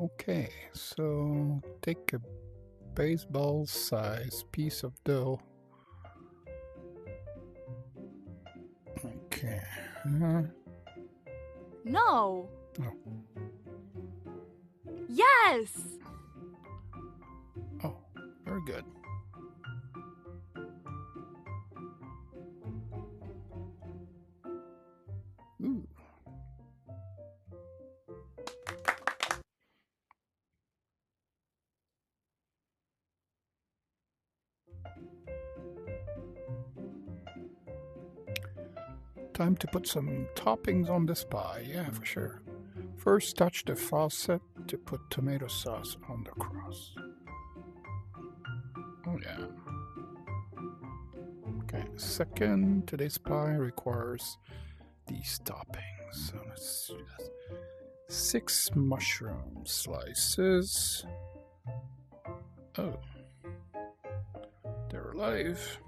Okay, so take a baseball size piece of dough. Okay. No. Oh. Yes. Oh, very good. Ooh. Time to put some toppings on this pie, yeah, for sure. First, touch the faucet to put tomato sauce on the crust. Oh, yeah. Okay, second, today's pie requires these toppings. So let's do this. 6 mushroom slices. Oh, they're alive.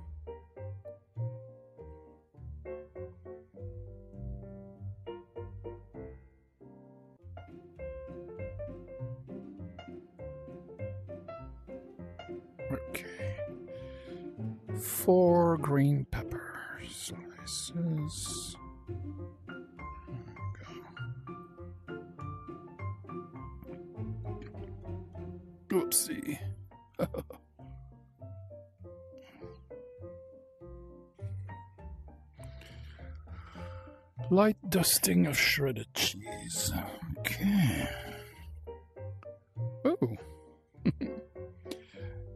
Okay. 4 green pepper slices. Oopsie. Light dusting of shredded cheese. Okay. Oh.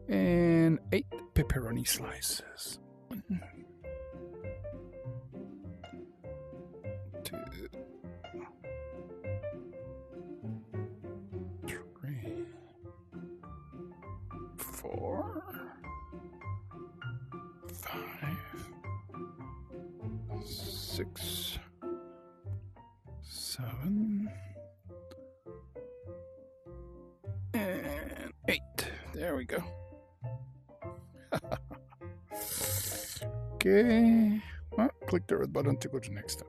And 8 pepperoni slices. 1, 2, 3, 4, 5, 6, 7, and 8. There we go. Okay. Well, click the red button to go to the next step.